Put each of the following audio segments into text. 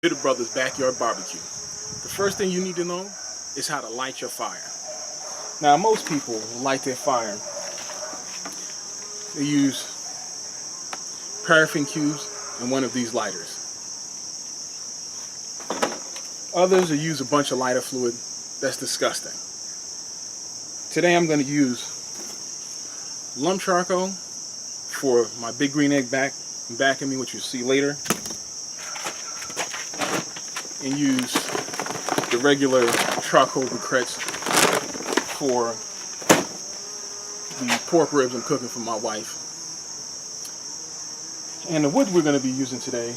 Bitter Brothers Backyard Barbecue. The first thing you need to know is how to light your fire. Now, most people light their fire. They use paraffin cubes and one of these lighters. Others will use a bunch of lighter fluid. That's disgusting. Today I'm going to use lump charcoal for my big green egg backing me, which you'll see later, and use the regular charcoal briquettes for the pork ribs I'm cooking for my wife. And the wood we're going to be using today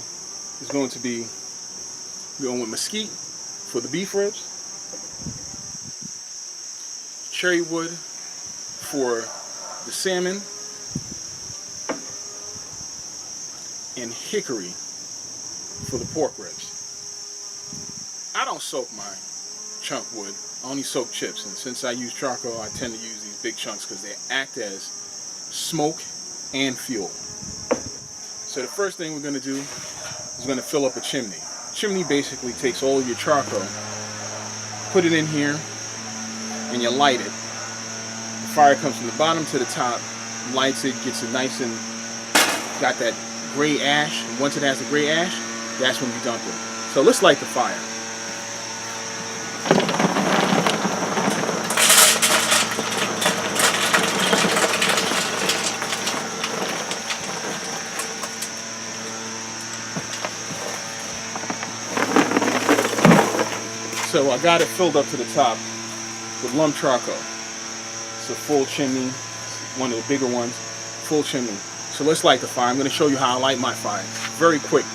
is going to be going with mesquite for the beef ribs, cherry wood for the salmon, and hickory for the pork ribs. I don't soak my chunk wood, I only soak chips, and since I use charcoal I tend to use these big chunks because they act as smoke and fuel. So the first thing we're going to do is going to fill up a chimney. Chimney basically takes all of your charcoal, put it in here, and you light it. The fire comes from the bottom to the top, lights it, gets it nice and got that gray ash. And once it has the gray ash, that's when you dump it. So let's light the fire. So I got it filled up to the top with lump charcoal. It's a full chimney, one of the bigger ones, full chimney. So let's light the fire. I'm going to show you how I light my fire. Very quick,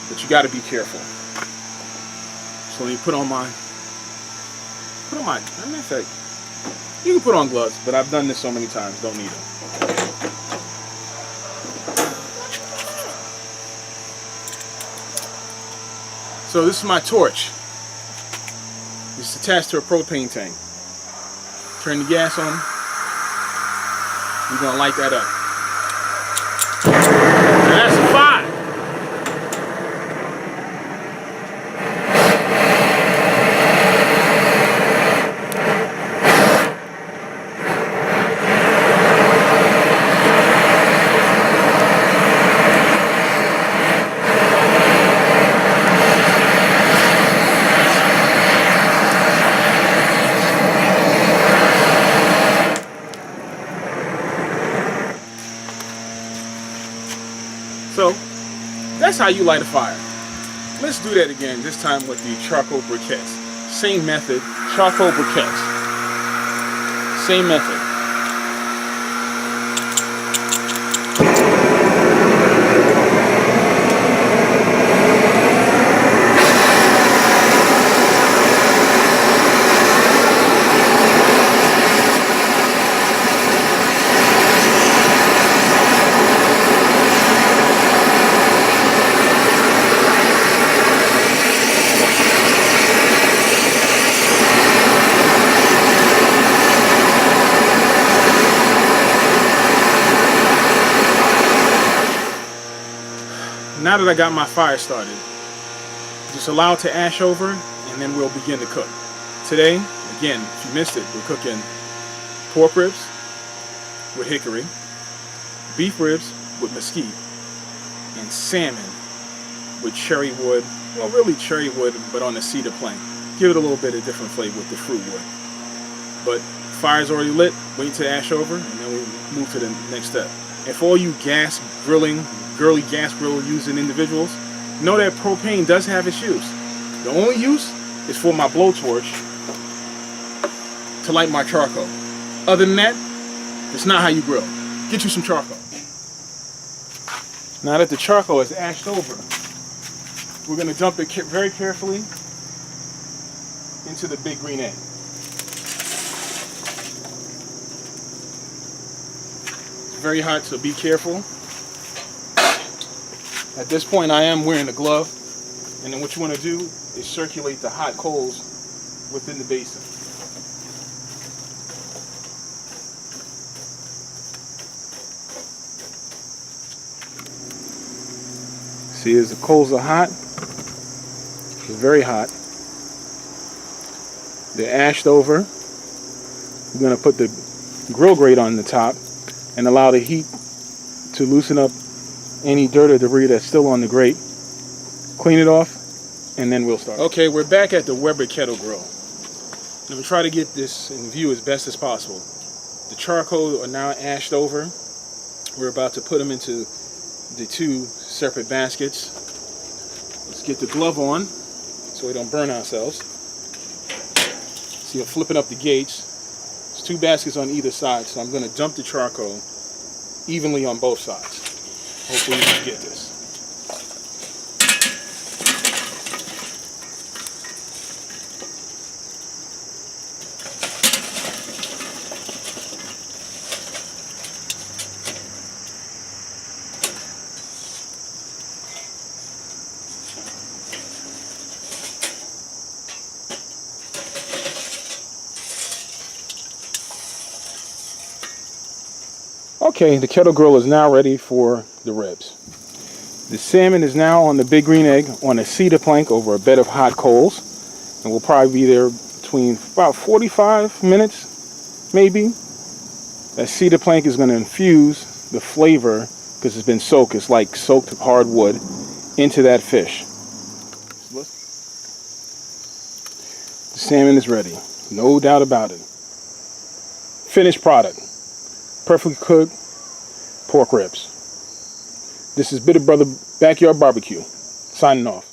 but you got to be careful. So let me put on my, I'm not saying, you can put on gloves, but I've done this so many times, don't need them. So this is my torch. It's attached to a propane tank. Turn the gas on. We're going to light that up. And that's a fire. So that's how you light a fire. Let's do that again, this time with the charcoal briquettes. Same method, charcoal briquettes. Same method. Now that I got my fire started, just allow it to ash over and then we'll begin to cook. Today, again, if you missed it, we're cooking pork ribs with hickory, beef ribs with mesquite, and salmon with cherry wood. Well, really cherry wood, but on the cedar plank. Give it a little bit of different flavor with the fruit wood. But fire's already lit, wait to ash over, and then we move to the next step. And for all you gas grilling, Girly Gas Grill using individuals, know that propane does have its use. The only use is for my blowtorch to light my charcoal. Other than that, it's not how you grill. Get you some charcoal. Now that the charcoal is ashed over, we're going to dump it very carefully into the big green egg. It's very hot, so be careful. At this point I am wearing a glove, and then what you want to do is circulate the hot coals within the basin. See, as the coals are hot, It's very hot. They're ashed over. We're going to put the grill grate on the top and allow the heat to loosen up any dirt or debris that's still on the grate. Clean it off, and then we'll start. Okay, we're back at the Weber kettle grill. I'm going to try to get this in view as best as possible. The charcoal are now ashed over. We're about to put them into the two separate baskets. Let's get the glove on so we don't burn ourselves. See, I'm flipping up the gates. There's two baskets on either side, so I'm going to dump the charcoal evenly on both sides. Hopefully you can get this. Okay, the kettle grill is now ready for the ribs. The salmon is now on the big green egg on a cedar plank over a bed of hot coals, and we'll probably be there between about 45 minutes, maybe. That cedar plank is going to infuse the flavor, because it's been soaked, it's like soaked hardwood, into that fish. The salmon is ready, no doubt about it. Finished product. Perfectly cooked pork ribs. This is Bitter Brother Backyard Barbecue, signing off.